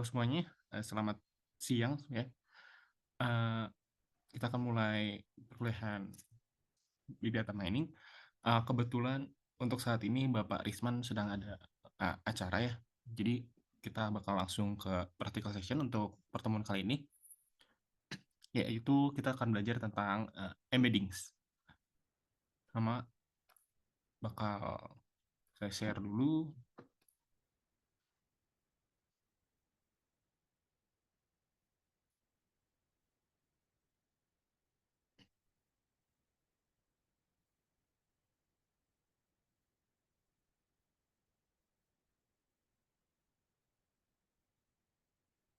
Halo semuanya, selamat siang ya. Eh, kita akan mulai perkuliahan Big Data Mining. Kebetulan untuk saat ini Bapak Risman sedang ada acara ya. Jadi kita bakal langsung ke practical session untuk pertemuan kali ini. Yaitu kita akan belajar tentang embeddings. Sama bakal saya share dulu.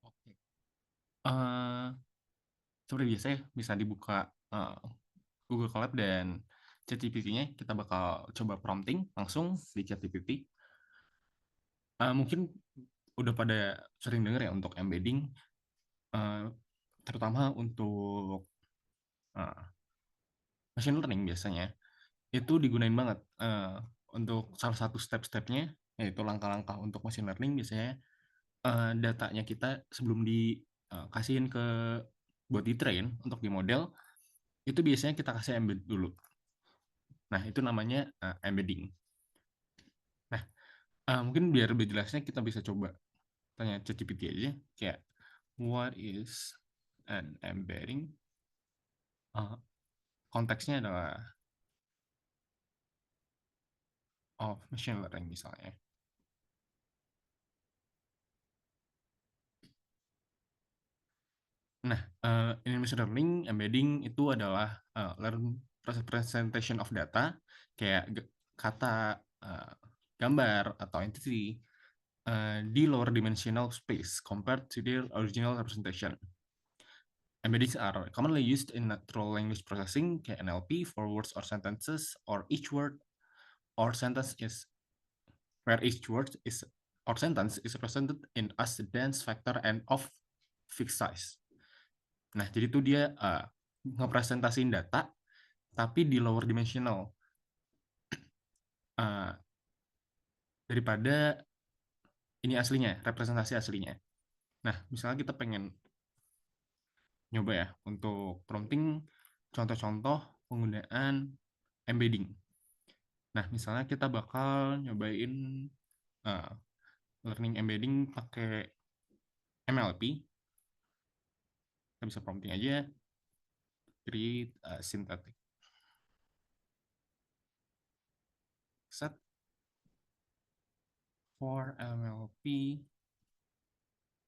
Oke. Eh, Seperti biasa ya, bisa dibuka eh, Google Colab dan ChatGPT-nya. Kita bakal coba prompting langsung di ChatGPT. Mungkin udah pada sering dengar ya untuk embedding, eh, terutama untuk eh, machine learning biasanya. Itu digunain banget untuk salah satu step-stepnya, yaitu langkah-langkah untuk machine learning biasanya datanya kita sebelum dikasihin ke buat di train untuk di model, itu biasanya kita kasih embed dulu. Nah, itu namanya embedding. Nah, mungkin biar lebih jelasnya kita bisa coba tanya ChatGPT aja, kayak what is an embedding? Uh, Konteksnya adalah of machine learning misalnya. Nah, in machine learning, embedding itu adalah learn representation of data, kayak kata, uh, gambar, atau entity di lower dimensional space compared to their original representation. Embeddings are commonly used in natural language processing, kayak NLP, for words or sentences, or each word or sentence is where each word is or sentence is represented in as a dense factor and of fixed size. Nah, jadi itu dia ngepresentasiin data tapi di lower dimensional uh, daripada ini aslinya, representasi aslinya. Nah, misalnya kita pengen nyoba ya untuk prompting contoh-contoh penggunaan embedding. Nah, misalnya kita bakal nyobain uh, learning embedding pakai MLP. Kita bisa prompting aja, create a synthetic set for MLP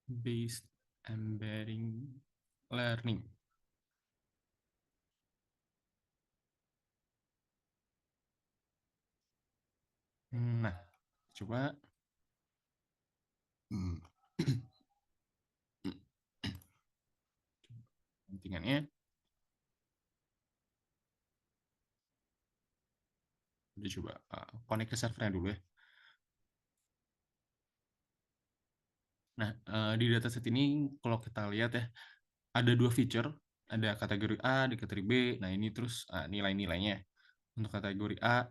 based embedding learning. Nah, coba pentingannya udah coba connect ke servernya dulu ya. Nah, di dataset ini kalau kita lihat ya, ada dua feature, ada kategori A, di kategori B. Nah, ini terus nilai-nilainya. Untuk kategori A,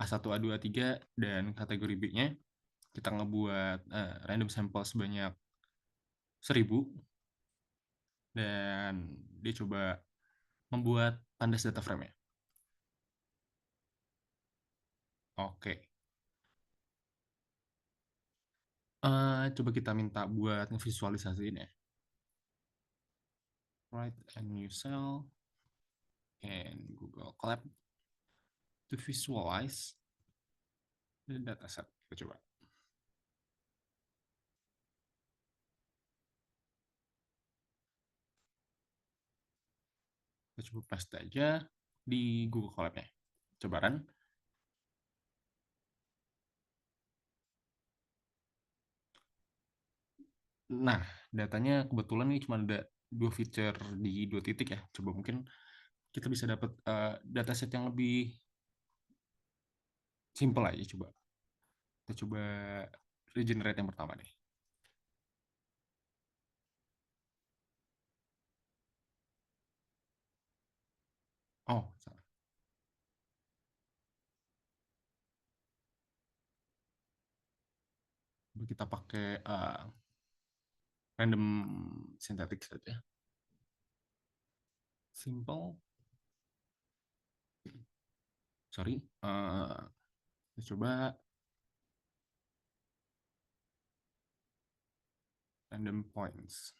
A1, A2, A3, dan kategori B-nya kita ngebuat random sample sebanyak 1000 dan dia coba membuat pandas data frame-nya. Oke. Coba kita minta buat ngevisualisasiin ya. Write a new cell in Google Colab to visualize the dataset. Kita coba. Kita coba paste aja di Google Colab-nya. Coba run. Nah, datanya kebetulan ini cuma ada dua feature di dua titik ya. Coba mungkin kita bisa dapat dataset yang lebih simple aja. Coba kita coba regenerate yang pertama deh. Oh, salah. Coba kita pakai random synthetic saja. Simple. Sorry. Kita coba random points.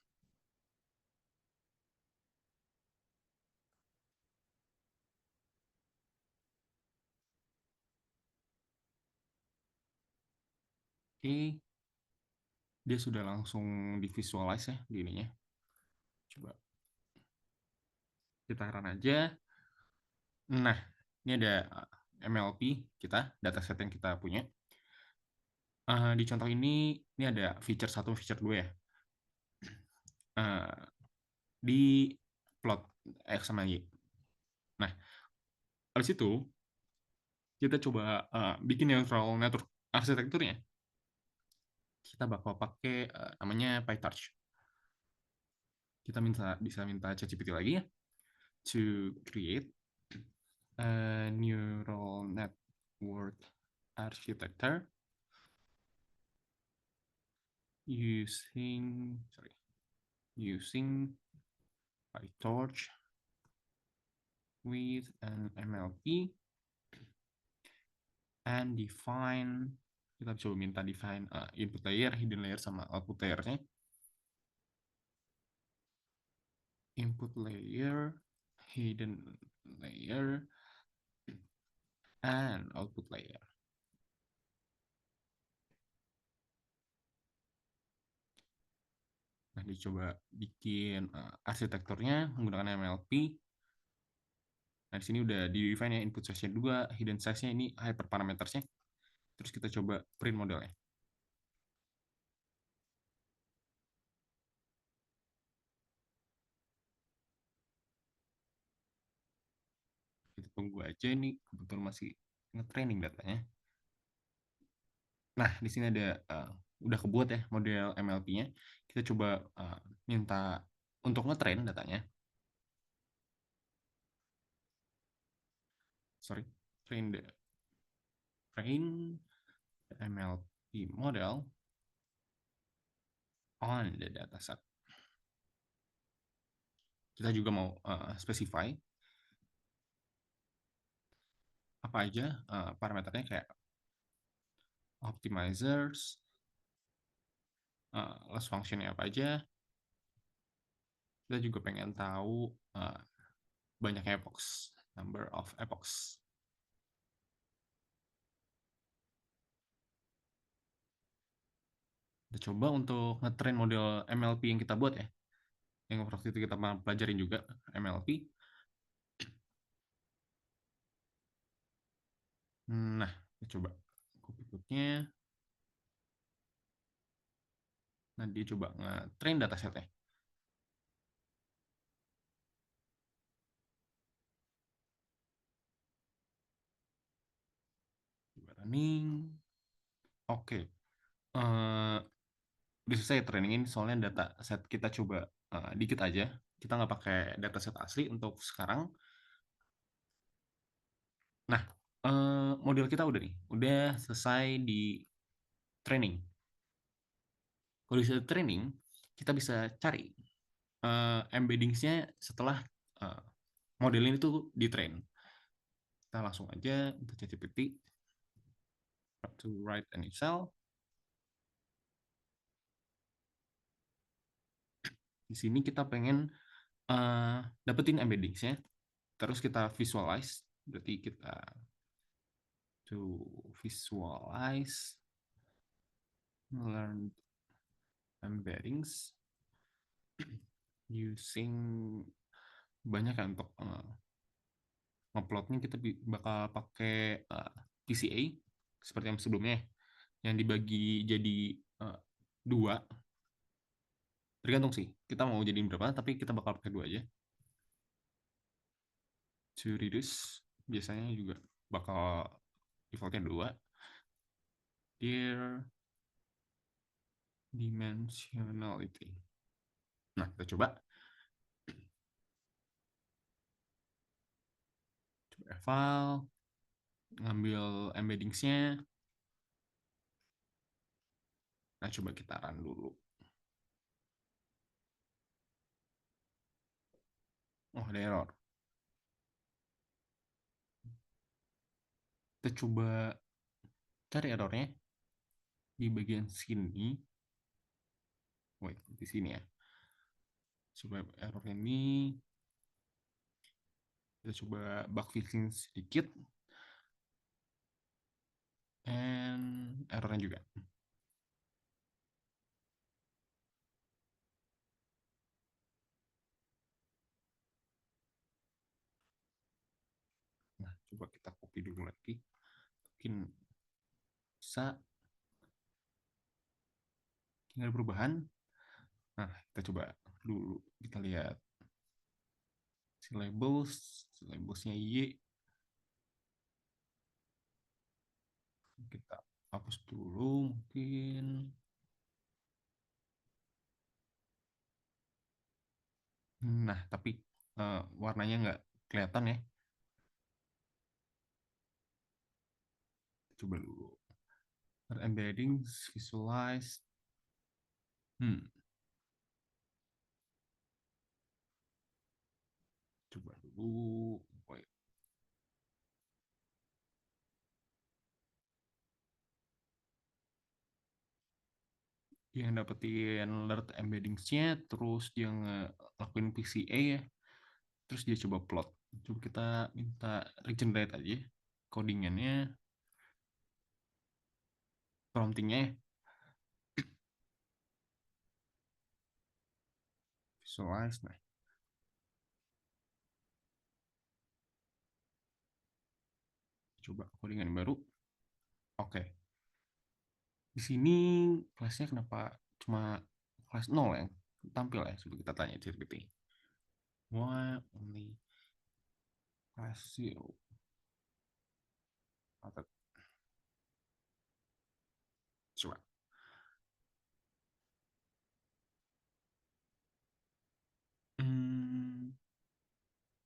Oke, dia sudah langsung divisualize ya di ininya. Coba kita run aja. Nah, ini ada MLP kita, dataset yang kita punya. Di contoh ini ada feature satu, feature dua ya. Uh, di plot X sama Y. Nah, habis itu kita coba bikin neural network arsitekturnya. Kita bakal pakai namanya PyTorch. Kita bisa minta ChatGPT lagi ya to create a neural network architecture using PyTorch with an MLP and define, kita coba minta define input layer, hidden layer, sama output layernya. Input layer, hidden layer, and output layer. Nah, dicoba bikin arsitekturnya menggunakan MLP. Nah, di sini udah di define ya input size-nya 2, hidden size-nya ini hyperparametersnya. Terus kita coba print modelnya. Kita tunggu aja nih, kebetulan masih nge-training datanya. Nah, di sini ada udah kebuat ya model MLP-nya. Kita coba minta untuk nge-train datanya. Sorry, train the MLP model on the dataset. Kita juga mau specify apa aja parameternya, kayak optimizers, loss functionnya apa aja. Kita juga pengen tahu banyak epochs, number of epochs. Kita coba untuk ngetrain model MLP yang kita buat ya, yang waktu itu kita pelajarin juga MLP. Nah, kita coba copy code-nya. Nah, dia coba nge-train datasetnya. Coba running. Oke. Udah selesai trainingin, soalnya data set kita coba dikit aja. Kita nggak pakai dataset asli untuk sekarang. Nah, model kita udah nih. Udah selesai di training. Kalau di training, kita bisa cari embeddings-nya setelah uh, model ini tuh di-train. Kita langsung aja untuk ChatGPT to write an Excel. Di sini kita pengen dapetin embeddings-nya, terus kita visualize. Berarti kita to visualize learn embeddings using banyak kan untuk nguploadnya. Kita bakal pakai PCA seperti yang sebelumnya, yang dibagi jadi dua. Tergantung sih kita mau jadiin berapa, tapi kita bakal pakai dua aja. To reduce biasanya juga bakal defaultnya dua. Dear dimensionality. Nah, kita coba file, ngambil embeddings-nya. Nah, coba kita run dulu. Oh, ada error. Kita coba cari errornya di bagian sini. Wait, di sini ya. Coba error ini, kita coba bug fixing sedikit. And errornya juga. Nah, coba kita copy dulu lagi. Mungkin bisa, tinggal perubahan. Nah, kita coba dulu. Kita lihat si labels. Si labelsnya Y. Kita hapus dulu mungkin. Nah, tapi warnanya nggak kelihatan ya. Coba dulu. Embeddings, visualize. Hmm, coba dulu. Wait. Yang dapetin alert embeddingsnya, terus dia ngelakuin PCA ya, terus dia coba plot. Coba kita minta regenerate aja codingannya, promptingnya ya, visualize. Nah, coba codingan baru. Oke, di sini kelasnya kenapa cuma kelas 0 yang tampil ya? Coba kita tanya ChatGPT. Why only class 0? Coba. Hmm,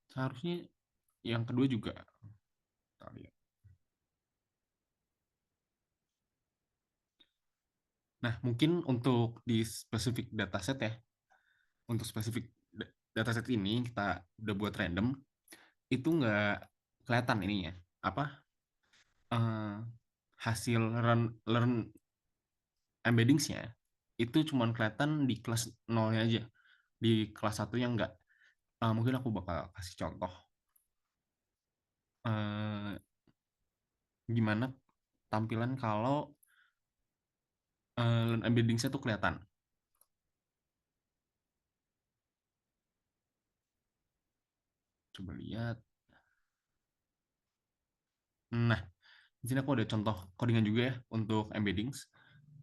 seharusnya yang kedua juga. Kita lihat. Nah, mungkin untuk di spesifik dataset ya, untuk spesifik dataset ini kita udah buat random, itu nggak kelihatan ininya. Apa? eh, Hasil learn embeddings-nya itu cuma kelihatan di kelas nolnya aja. Di kelas satu yang nggak. Mungkin aku bakal kasih contoh eh, gimana tampilan kalau learn embeddings-nya tuh kelihatan. Coba lihat. Nah, di sini aku ada contoh codingan juga ya untuk embeddings.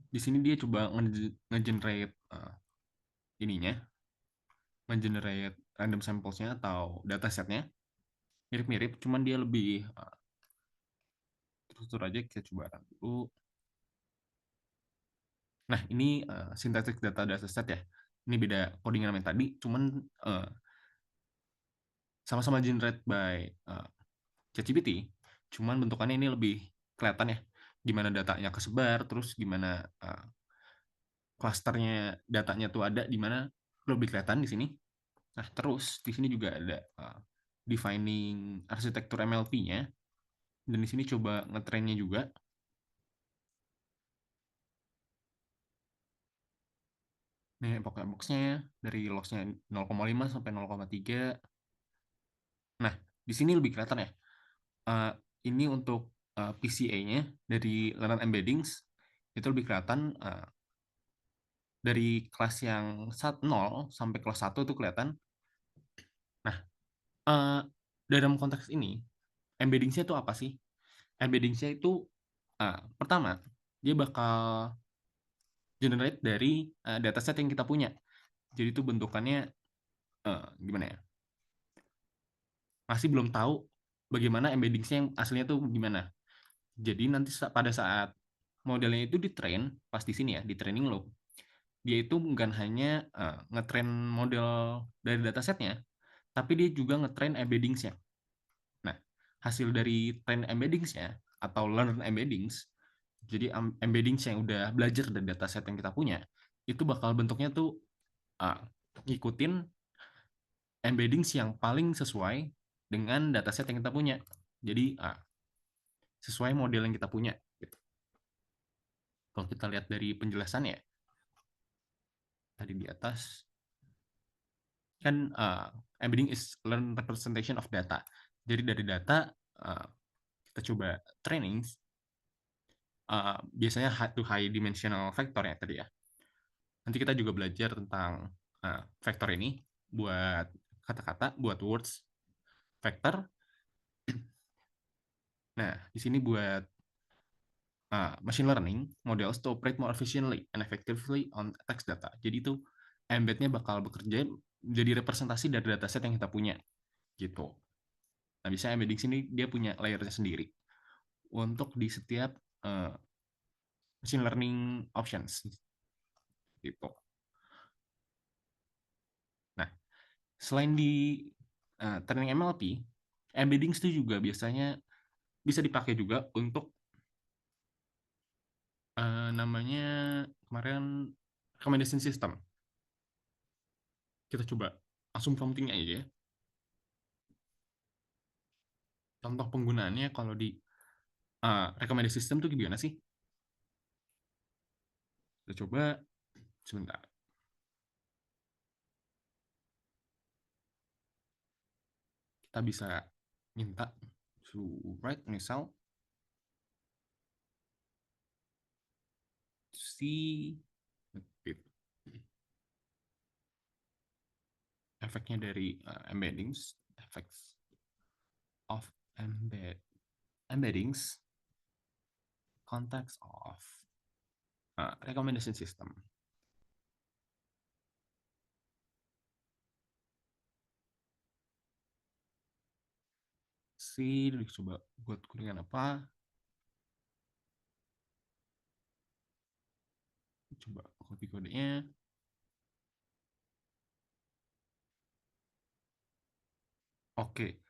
Di sini dia coba nge-generate ininya, nge-generate random samples-nya atau datasetnya. Mirip-mirip, cuman dia lebih terstruktur aja. Kita coba run dulu. Nah, ini synthetic data dataset ya. Ini beda codingan sama yang tadi, cuman uh, sama-sama generate by ChatGPT. Cuman bentukannya ini lebih kelihatan ya. Gimana datanya kesebar, terus gimana klasternya datanya tuh ada di mana lebih kelihatan di sini. Nah, terus di sini juga ada defining arsitektur MLP-nya, dan di sini coba ngetrainnya juga. Nih, pokoknya boxnya dari loss-nya 0,5 sampai 0,3. Nah, di sini lebih kelihatan ya. Eh, ini untuk PCA-nya dari Learn Embeddings itu lebih kelihatan dari kelas yang 0 sampai kelas 1 itu kelihatan. Nah, eh, dalam konteks ini, embeddings-nya itu apa sih? Embeddings-nya itu pertama, dia bakal generate dari dataset yang kita punya. Jadi itu bentukannya gimana ya? Masih belum tahu bagaimana embeddings yang aslinya tuh gimana. Jadi nanti pada saat modelnya itu di train, pas di sini ya, di training loop, dia itu bukan hanya ngetrain model dari datasetnya, tapi dia juga ngetrain embeddings-nya. Nah, hasil dari train embeddings-nya atau learn embeddings, jadi embeddings yang udah belajar dari dataset yang kita punya, itu bakal bentuknya tuh uh, ngikutin embeddings yang paling sesuai dengan dataset yang kita punya. Jadi sesuai model yang kita punya. Gitu. Kalau kita lihat dari penjelasannya tadi di atas, kan embedding is learn representation of data. Jadi dari data kita coba training, biasanya high to high dimensional vector ya tadi ya. Nanti kita juga belajar tentang vektor ini buat kata-kata, buat words vector. Nah, di sini buat machine learning models to operate more efficiently and effectively on text data. Jadi itu embed-nya bakal bekerja jadi representasi dari dataset yang kita punya gitu. Nah, bisa embedding sini dia punya layernya sendiri untuk di setiap machine learning options gitu. Nah, selain di training MLP, embedding itu juga biasanya bisa dipakai juga untuk namanya kemarin recommendation system. Kita coba langsung prompting aja ya. Contoh penggunaannya kalau di recommendation system tuh gimana sih? Kita coba sebentar. Kita bisa minta to write misal si efeknya dari embeddings, effects of embeddings, context of recommendation system. Si coba buat kuliah apa? Coba copy kodenya. Oke,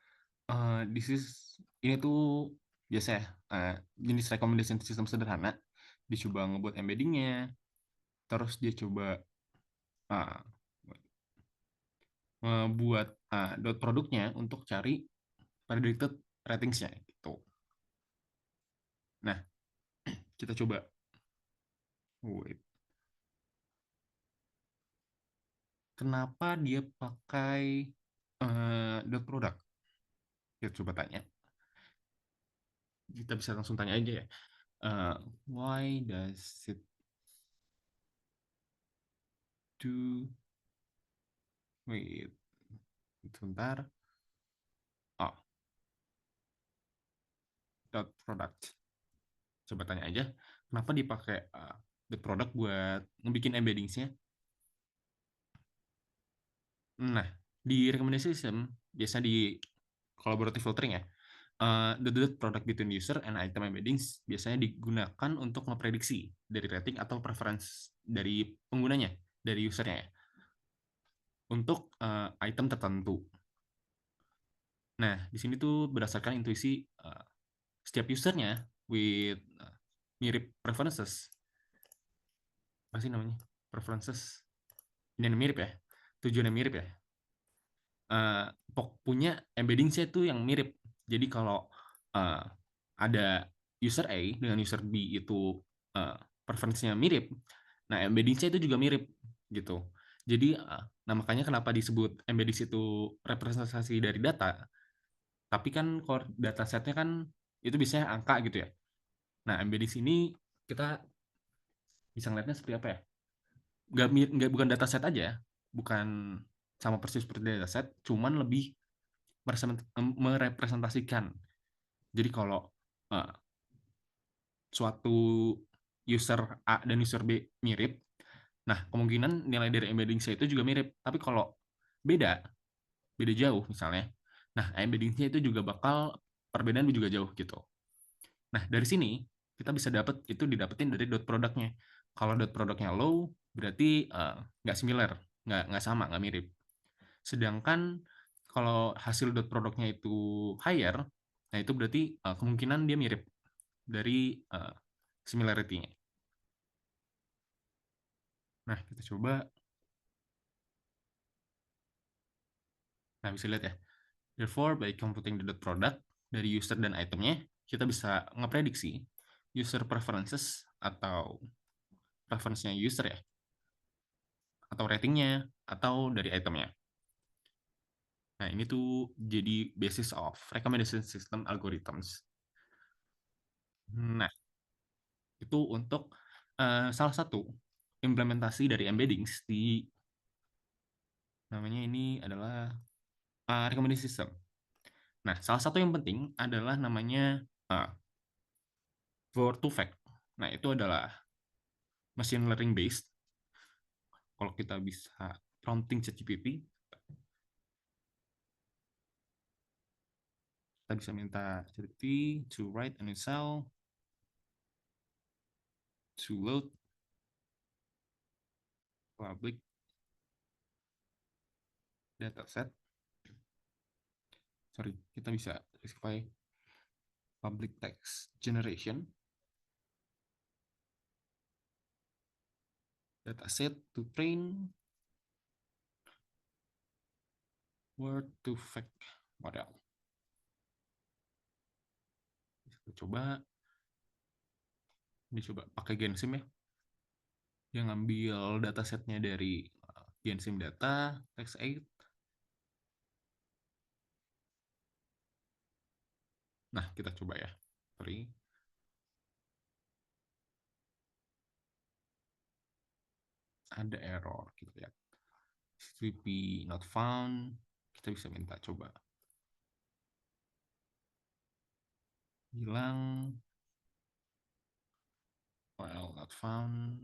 this is ini tuh biasa ya, jenis recommendation system sederhana. Dia coba ngebuat embeddingnya, terus dia coba uh, ngebuat dot produknya untuk cari predicted ratingsnya gitu. Nah, kita coba. Wait. Kenapa dia pakai dot product? Kita coba tanya. Kita bisa langsung tanya aja ya. Why does it do? Wait, sebentar. Oh, dot product. Coba tanya aja. Kenapa dipakai dot product buat ngebikin embeddings-nya? Nah, di recommendation system, biasa di collaborative filtering ya, the dot product between user and item embeddings biasanya digunakan untuk memprediksi dari rating atau preference dari penggunanya, dari usernya ya, untuk item tertentu. Nah, di sini tuh berdasarkan intuisi setiap usernya with mirip preferences. Apa sih namanya? Preferences. Ini yang mirip ya. Tujuannya mirip ya. Punya embedding saya tuh yang mirip. Jadi kalau uh, ada user A dengan user B itu uh, preferensinya mirip, nah embedding saya itu juga mirip gitu. Jadi nah makanya kenapa disebut embedding itu representasi dari data, tapi kan core datasetnya kan itu biasanya angka gitu ya. Nah embedding ini kita bisa ngeliatnya seperti apa ya? Nggak bukan dataset aja, bukan sama persis seperti dataset, cuman lebih merepresentasikan. Jadi kalau uh, suatu user A dan user B mirip, nah kemungkinan nilai dari embedding C itu juga mirip. Tapi kalau beda, beda jauh misalnya, nah embedding C itu juga bakal perbedaan juga jauh gitu. Nah dari sini kita bisa dapat itu didapetin dari dot produknya. Kalau dot produknya low, berarti nggak similar, nggak sama, nggak mirip. Sedangkan kalau hasil dot produknya itu higher, nah itu berarti kemungkinan dia mirip dari similarity-nya. Nah, kita coba Nah, bisa lihat ya. Therefore, by computing the dot product dari user dan itemnya, kita bisa ngeprediksi user preferences atau preference-nya user ya, atau ratingnya, atau dari itemnya. Nah, ini tuh jadi basis of recommendation system algorithms. Nah, itu untuk salah satu implementasi dari embeddings di namanya ini adalah recommendation system. Nah, salah satu yang penting adalah namanya uh, word to fact. Nah, itu adalah machine learning based. Kalau kita bisa prompting ChatGPT, kita bisa minta ChatGPT to write an Excel to load public dataset. Sorry, kita bisa specify public text generation dataset to train word to fact model. Kita coba, dicoba pakai Gensim ya. Dia ngambil datasetnya dari Gensim data, text8. Nah, kita coba ya. Sorry, ada error. Kita lihat. CP not found. Kita bisa minta coba. Hilang. File not found.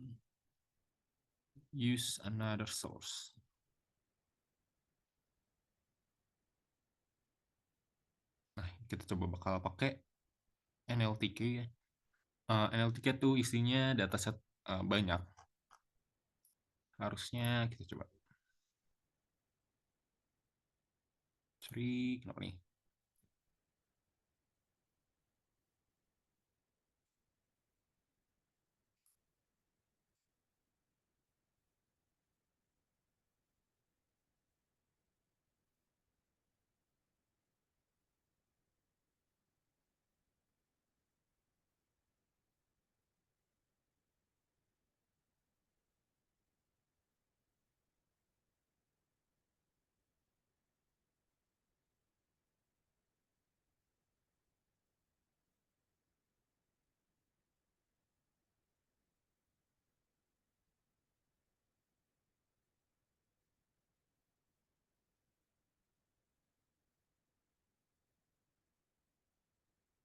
Use another source. Nah, kita coba bakal pakai NLTK ya. NLTK tuh isinya dataset banyak. Harusnya kita coba. Sorry, kenapa nih?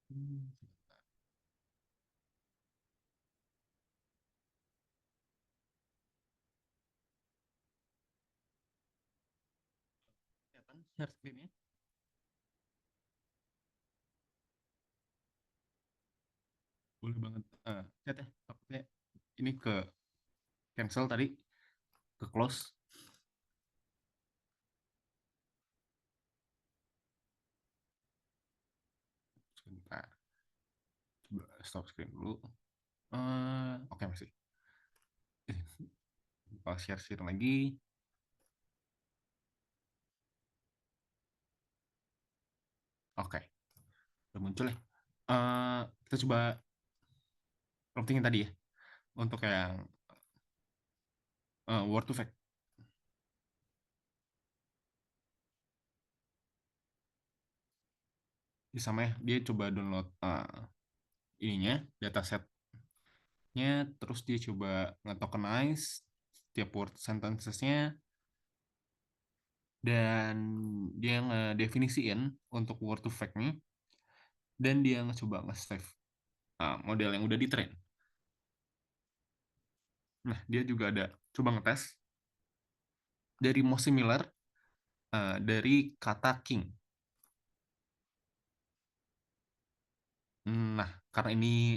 Hmm, kelihatan share screen-nya? Boleh banget. Chat ya, takutnya ini ke cancel tadi, ke close. Sebentar, coba stop screen dulu. Oke, masih. Kalau share-share lagi. Oke, udah muncul ya. Kita coba prompting tadi ya. Untuk yang word to fact. Dia sama ya, dia coba download ininya, datasetnya, terus dia coba nge-tokenize setiap word sentences-nya, dan dia ngedefinisiin untuk word to fact-nya, dan dia ngecoba nge-save model yang udah di-train. Nah, dia juga ada coba ngetes dari most similar dari kata king. Nah, karena ini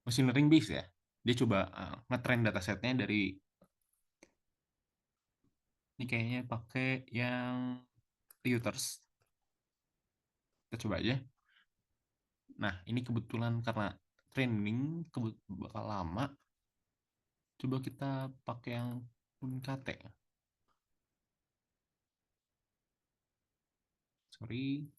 machine learning base ya, dia coba nge-train datasetnya dari, ini kayaknya pakai yang Reuters. Kita coba aja. Nah, ini kebetulan karena training bakal lama. Coba kita pakai yang KT. Sorry,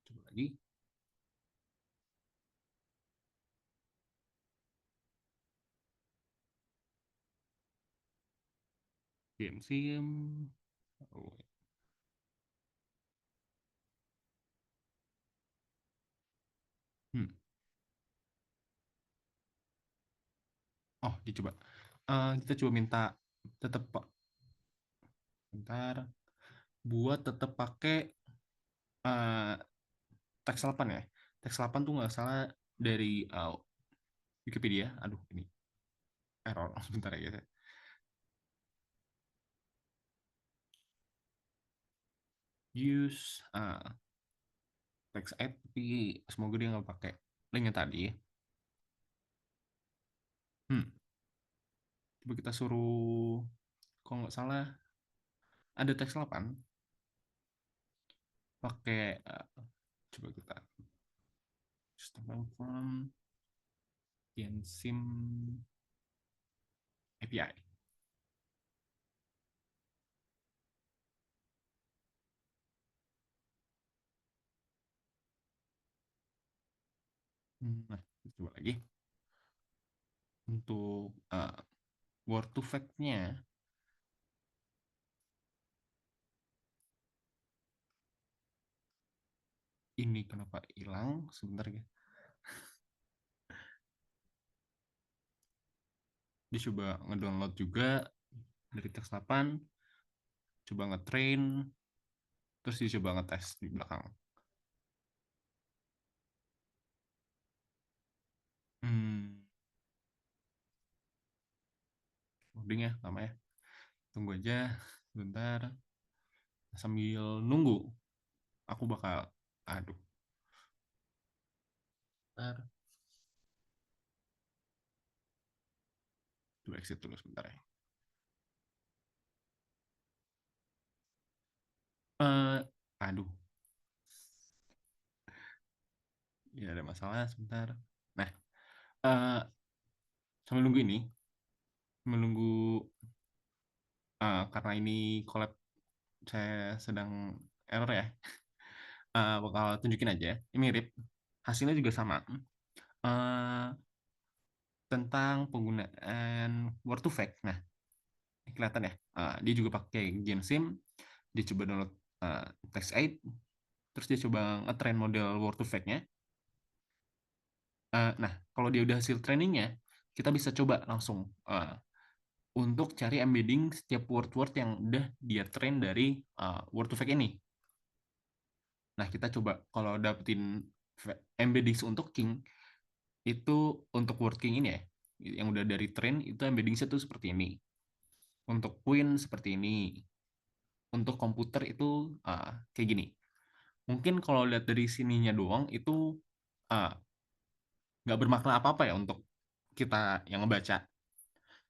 coba lagi. Game sim. Oh, hmm. Oh, dicoba. Kita coba minta tetap Pak. Bentar. Buat tetap pakai uh, teks 8 ya. Teks 8 tuh nggak salah dari Wikipedia. Aduh, ini error. Bentar ya guys. Use teks 8 tapi semoga dia nggak pakai linknya tadi. Hmm. Coba kita suruh, kalau nggak salah ada teks 8 pakai coba kita sistem form Gensim API. Nah, kita coba lagi untuk word to fact-nya ini kenapa hilang sebentar ya. Dia coba ngedownload juga dari teks 8, coba ngetrain, terus dia coba ngetes di belakang. Hmm, loading ya lama ya. Tunggu aja sebentar sambil nunggu. Aku bakal, aduh, bentar, coba exit dulu sebentar ya. Aduh, ya ada masalah sebentar. Nah, eh sambil nunggu ini, menunggu karena ini collab saya sedang error ya. Bakal tunjukin aja. Ini mirip, hasilnya juga sama. Eh, tentang penggunaan word to fact. Nah, ini kelihatan ya. Dia juga pakai GenSim. Dia coba download text 8. Terus dia coba nge-train model word to fact-nya. Nah, kalau dia udah hasil trainingnya, kita bisa coba langsung untuk cari embedding setiap word-word yang udah dia train dari word to fact ini. Nah, kita coba kalau dapetin embedding untuk king, itu untuk word king ini ya, yang udah dari train itu embedding tuh seperti ini. Untuk queen seperti ini. Untuk komputer itu kayak gini. Mungkin kalau lihat dari sininya doang itu uh, nggak bermakna apa-apa ya untuk kita yang ngebaca.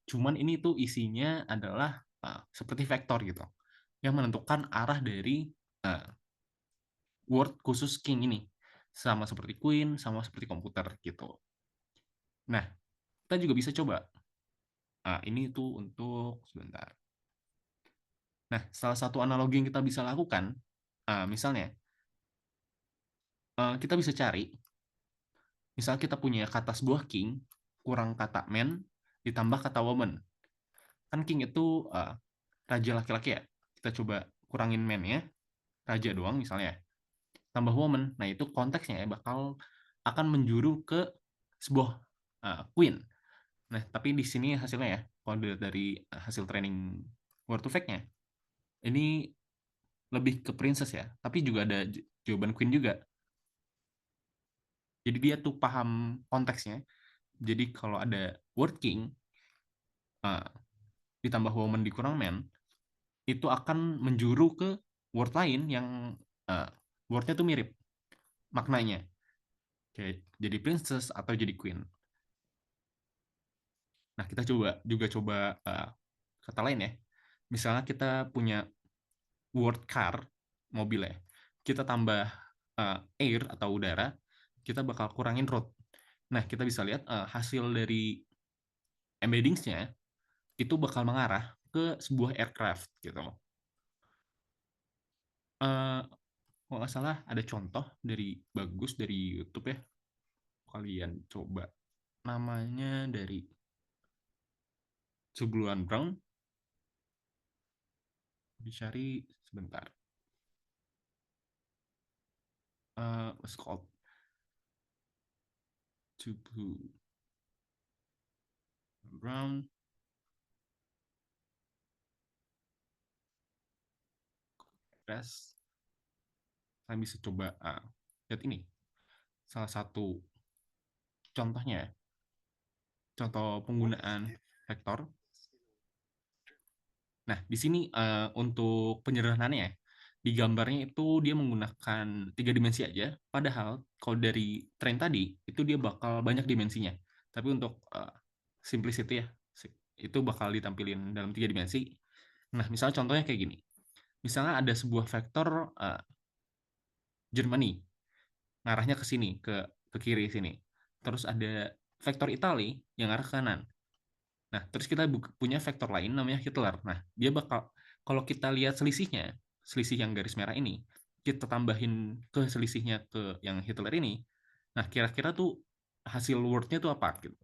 Cuman ini tuh isinya adalah seperti vektor gitu, yang menentukan arah dari uh, word khusus king ini. Sama seperti queen, sama seperti komputer gitu. Nah, kita juga bisa coba. Ini tuh untuk sebentar. Nah, salah satu analogi yang kita bisa lakukan, misalnya kita bisa cari, misal kita punya kata sebuah king kurang kata man ditambah kata woman. Kan king itu raja laki-laki ya. Kita coba kurangin man-nya, raja doang misalnya, tambah woman. Nah, itu konteksnya ya bakal akan menjuru ke sebuah queen. Nah, tapi di sini hasilnya ya, kalau dilihat dari hasil training word to fact-nya, ini lebih ke princess ya, tapi juga ada jawaban queen juga. Jadi dia tuh paham konteksnya. Jadi kalau ada word king uh, ditambah woman dikurang man, itu akan menjuru ke word lain yang uh, wordnya tuh mirip maknanya. Kayak jadi princess atau jadi queen. Nah, kita coba juga coba kata lain ya. Misalnya kita punya word car, mobil ya. Kita tambah air atau udara, kita bakal kurangin road. Nah, kita bisa lihat hasil dari embeddingsnya itu bakal mengarah ke sebuah aircraft gitu. Eh, Kalau nggak salah ada contoh dari bagus dari YouTube ya. Kalian coba namanya dari Sebuluan Brown, dicari sebentar. What's called Sebuluan Brown. Crash. Kalian bisa coba lihat ini. Salah satu contohnya, contoh penggunaan vektor. Nah, di sini untuk penyederhanaannya, di gambarnya itu dia menggunakan 3 dimensi aja. Padahal kalau dari tren tadi, itu dia bakal banyak dimensinya. Tapi untuk simplicity ya, itu bakal ditampilin dalam 3 dimensi. Nah, misalnya contohnya kayak gini. Misalnya ada sebuah vektor Germany, ngarahnya ke sini, ke kiri sini. Terus ada vektor Italia yang arah ke kanan. Nah, terus kita punya vektor lain namanya Hitler. Nah, dia bakal, kalau kita lihat selisihnya, selisih yang garis merah ini, kita tambahin ke selisihnya ke yang Hitler ini, nah kira-kira tuh hasil wordnya tuh apa gitu.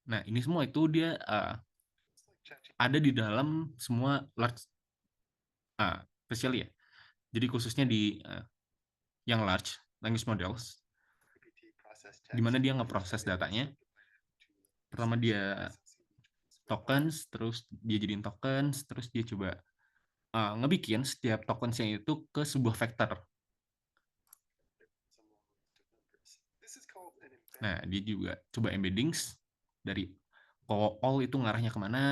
Nah, ini semua itu dia ada di dalam semua large, especially ya. Jadi khususnya di yang large language models, di mana dia ngeproses datanya. Pertama dia tokens, terus dia jadiin tokens, terus dia coba ngebikin setiap tokensnya itu ke sebuah vektor. Nah, dia juga coba embeddings dari all itu ngarahnya kemana,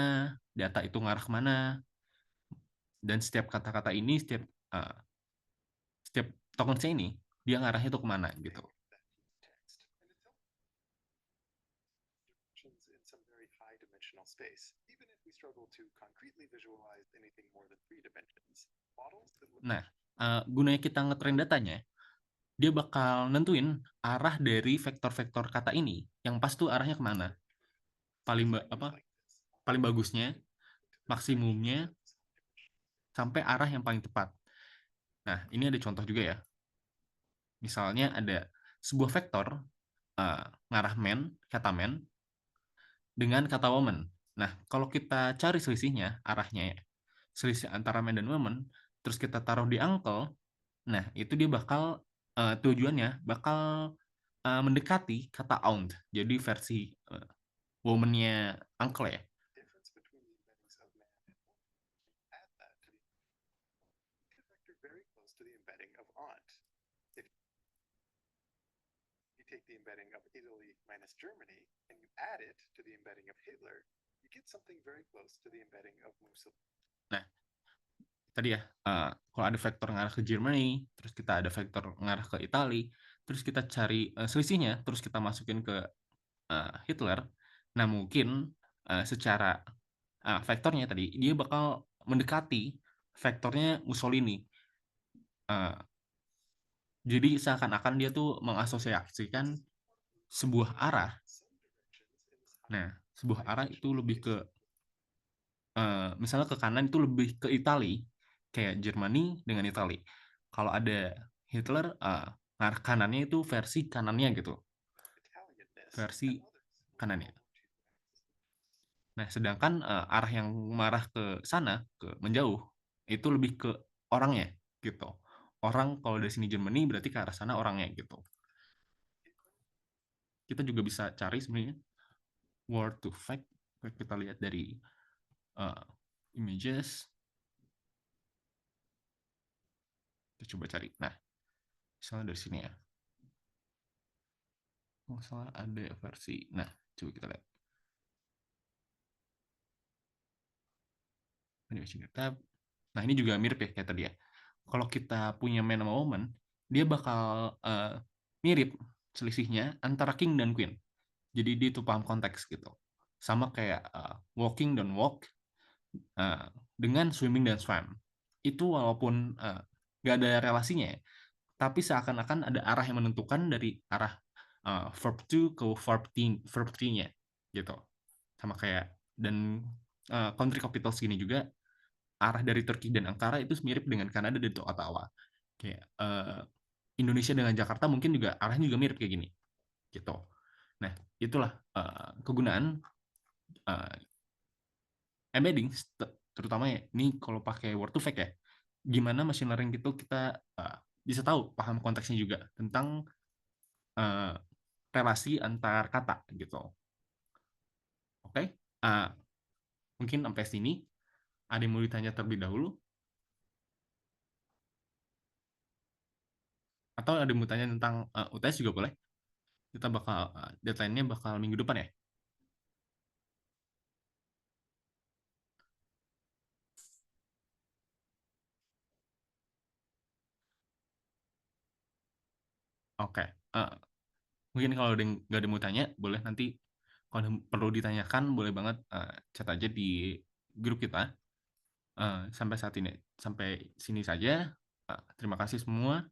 data itu ngarah kemana, dan setiap kata-kata ini, uh, setiap tokensnya ini, dia ngarahnya itu kemana gitu. Nah, gunanya kita ngetrain datanya, dia bakal nentuin arah dari vektor-vektor kata ini yang pas tuh arahnya kemana, paling bagusnya, maksimumnya, sampai arah yang paling tepat. Nah, ini ada contoh juga ya. Misalnya ada sebuah vektor ngarah kata men dengan kata woman. Nah, kalau kita cari selisihnya, arahnya ya, selisih antara men dan woman, terus kita taruh di uncle, nah itu dia bakal tujuannya bakal mendekati kata aunt. Jadi versi woman-nya uncle ya. Nah, tadi ya, kalau ada vektor ngarah ke Germany, terus kita ada vektor ngarah ke Italia, terus kita cari selisihnya, terus kita masukin ke Hitler. Nah, mungkin secara vektornya tadi, dia bakal mendekati vektornya Mussolini. Uh, jadi seakan-akan dia tuh mengasosiasikan sebuah arah. Nah, sebuah arah itu lebih ke misalnya ke kanan itu lebih ke Italia, kayak Jermani dengan Italia. Kalau ada Hitler, arah kanannya itu versi kanannya gitu, versi kanannya. Nah, sedangkan arah yang marah ke sana, ke menjauh, itu lebih ke orangnya gitu. Orang kalau dari sini Germany berarti ke arah sana orangnya gitu. Kita juga bisa cari sebenarnya word to fact. Kita lihat dari uh, images. Kita coba cari. Nah, misalnya dari sini ya. Masalah ada versi. Nah, coba kita lihat. Animation tab. Nah, ini juga mirip ya kayak tadi ya. Kalau kita punya man sama woman, dia bakal mirip selisihnya antara king dan queen. Jadi dia itu paham konteks gitu. Sama kayak walking dan walk dengan swimming dan swam. Itu walaupun nggak ada relasinya ya, tapi seakan-akan ada arah yang menentukan dari arah verb to ke verb 3-nya gitu. Sama kayak dan country capital segini juga arah dari Turki dan Ankara itu mirip dengan Kanada dan Ottawa. Kayak Indonesia dengan Jakarta mungkin juga arahnya juga mirip kayak gini gitu. Nah, itulah kegunaan uh, embedding terutama ya ini kalau pakai word to fact ya. Gimana machine learning itu kita bisa tahu paham konteksnya juga tentang uh, relasi antar kata gitu. Oke? Uh, Mungkin sampai sini ada yang mau ditanya terlebih dahulu atau ada yang mau tanya tentang UTS juga boleh. Kita bakal deadline-nya bakal minggu depan ya. Oke. Uh, Mungkin kalau ada nggak ada yang mau tanya, boleh nanti kalau perlu ditanyakan, boleh banget chat aja di grup kita. Sampai saat ini, sampai sini saja. Terima kasih semua.